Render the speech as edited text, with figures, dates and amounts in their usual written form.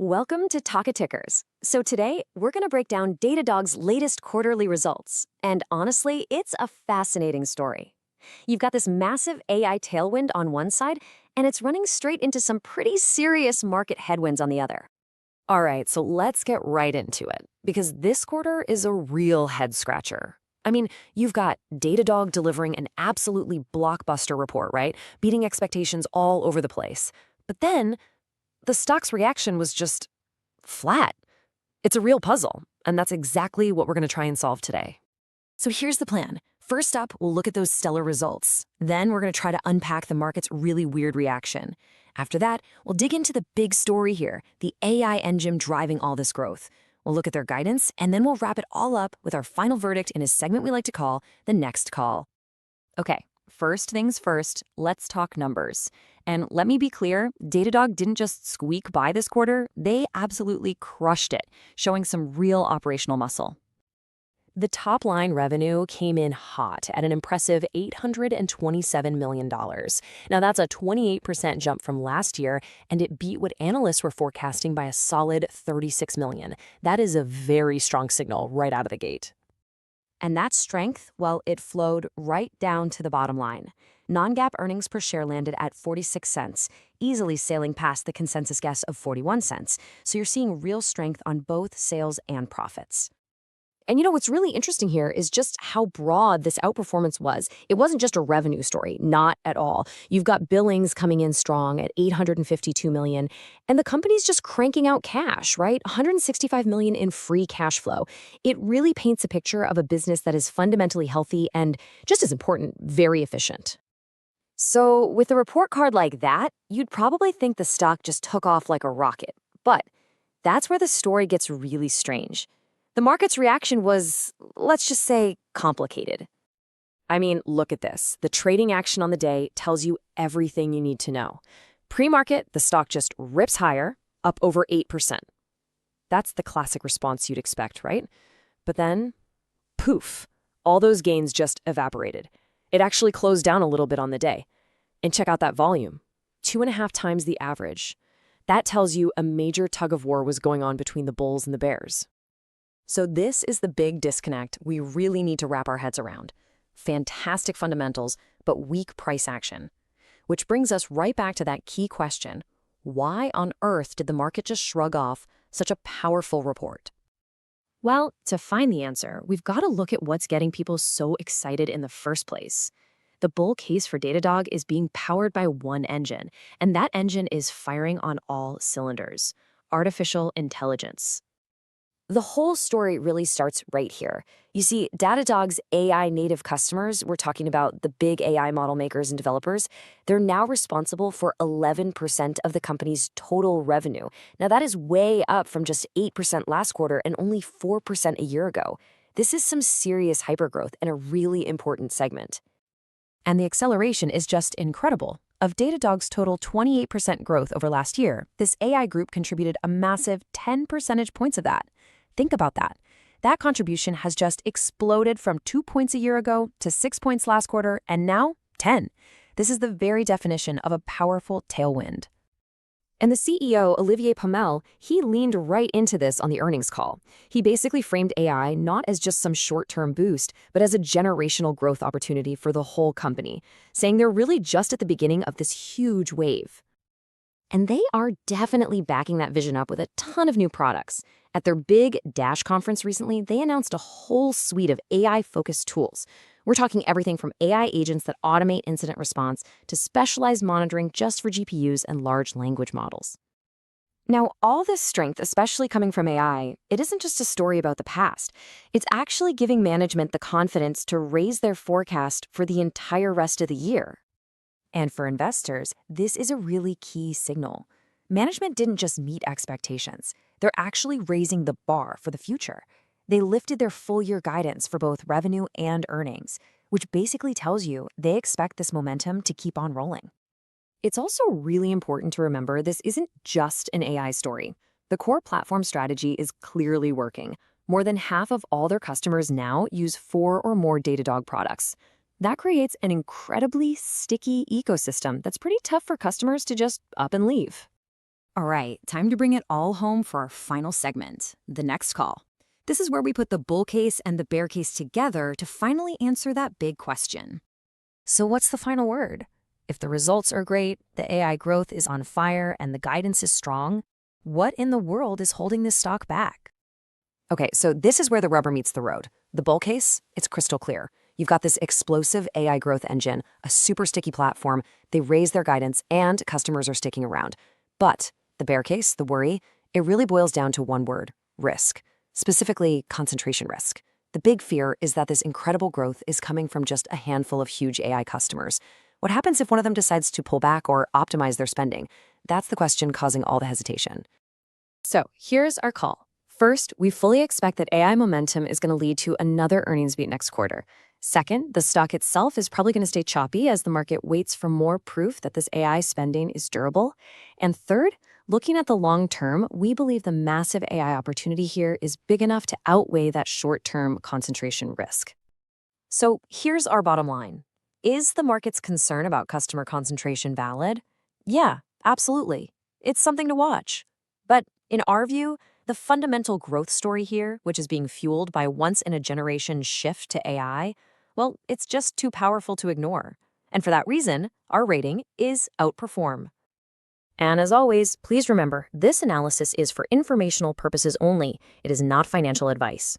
Welcome to TalkTickers. So today, we're going to break down Datadog's latest quarterly results. And honestly, it's a fascinating story. You've got this massive AI tailwind on one side, and it's running straight into some pretty serious market headwinds on the other. All right, so let's get right into it, because this quarter is a real head-scratcher. I mean, you've got Datadog delivering an absolutely blockbuster report, right? Beating expectations all over the place. But then the stock's reaction was just flat. It's a real puzzle, and that's exactly what we're going to try and solve today. So here's the plan. First up, we'll look at those stellar results. Then we're going to try to unpack the market's really weird reaction. After that, we'll dig into the big story here, the AI engine driving all this growth. We'll look at their guidance, and then we'll wrap it all up with our final verdict in a segment we like to call the next call. Okay, first things first, let's talk numbers. And let me be clear, Datadog didn't just squeak by this quarter, they absolutely crushed it, showing some real operational muscle. The top-line revenue came in hot at an impressive $827 million. Now, that's a 28% jump from last year, and it beat what analysts were forecasting by a solid $36 million. That is a very strong signal right out of the gate. And that strength, well, it flowed right down to the bottom line. Non-GAAP earnings per share landed at 46 cents, easily sailing past the consensus guess of 41 cents. So you're seeing real strength on both sales and profits. And what's really interesting here is just how broad this outperformance was. It wasn't just a revenue story, not at all. You've got billings coming in strong at $852 million, and the company's just cranking out cash, right? $165 million in free cash flow. It really paints a picture of a business that is fundamentally healthy and, just as important, very efficient. So with a report card like that, you'd probably think the stock just took off like a rocket. But that's where the story gets really strange. The market's reaction was, let's just say, complicated. I mean, look at this. The trading action on the day tells you everything you need to know. Pre-market, the stock just rips higher, up over 8%. That's the classic response you'd expect, right? But then, poof, all those gains just evaporated. It actually closed down a little bit on the day. And check out that volume, 2.5 times the average. That tells you a major tug of war was going on between the bulls and the bears. So this is the big disconnect we really need to wrap our heads around. Fantastic fundamentals, but weak price action. Which brings us right back to that key question. Why on earth did the market just shrug off such a powerful report? Well, to find the answer, we've got to look at what's getting people so excited in the first place. The bull case for Datadog is being powered by one engine, and that engine is firing on all cylinders: artificial intelligence. The whole story really starts right here. You see, Datadog's AI native customers, we're talking about the big AI model makers and developers, they're now responsible for 11% of the company's total revenue. Now, that is way up from just 8% last quarter and only 4% a year ago. This is some serious hypergrowth and a really important segment. And the acceleration is just incredible. Of Datadog's total 28% growth over last year, this AI group contributed a massive 10 percentage points of that. Think about that. That contribution has just exploded from 2 points a year ago to 6 points last quarter, and now 10. This is the very definition of a powerful tailwind. And the CEO, Olivier Pamel, he leaned right into this on the earnings call. He basically framed AI not as just some short-term boost, but as a generational growth opportunity for the whole company, saying they're really just at the beginning of this huge wave. And they are definitely backing that vision up with a ton of new products. At their big Dash conference recently, they announced a whole suite of AI-focused tools. We're talking everything from AI agents that automate incident response to specialized monitoring just for GPUs and large language models. Now, all this strength, especially coming from AI, it isn't just a story about the past. It's actually giving management the confidence to raise their forecast for the entire rest of the year. And for investors, this is a really key signal. Management didn't just meet expectations. They're actually raising the bar for the future. They lifted their full-year guidance for both revenue and earnings, which basically tells you they expect this momentum to keep on rolling. It's also really important to remember this isn't just an AI story. The core platform strategy is clearly working. More than half of all their customers now use 4 or more Datadog products. That creates an incredibly sticky ecosystem that's pretty tough for customers to just up and leave. All right, time to bring it all home for our final segment, the next call. This is where we put the bull case and the bear case together to finally answer that big question. So what's the final word? If the results are great, the AI growth is on fire, and the guidance is strong, what in the world is holding this stock back? Okay, so this is where the rubber meets the road. The bull case, it's crystal clear. You've got this explosive AI growth engine, a super sticky platform. They raise their guidance, and customers are sticking around. But the bear case, the worry, it really boils down to one word: risk, specifically concentration risk. The big fear is that this incredible growth is coming from just a handful of huge AI customers. What happens if one of them decides to pull back or optimize their spending? That's the question causing all the hesitation. So here's our call. First, we fully expect that AI momentum is going to lead to another earnings beat next quarter. Second, the stock itself is probably going to stay choppy as the market waits for more proof that this AI spending is durable. And third, looking at the long term, we believe the massive AI opportunity here is big enough to outweigh that short-term concentration risk. So here's our bottom line. Is the market's concern about customer concentration valid? Yeah, absolutely. It's something to watch. But in our view, the fundamental growth story here, which is being fueled by once-in-a-generation shift to AI, well, it's just too powerful to ignore. And for that reason, our rating is outperform. And as always, please remember, this analysis is for informational purposes only. It is not financial advice.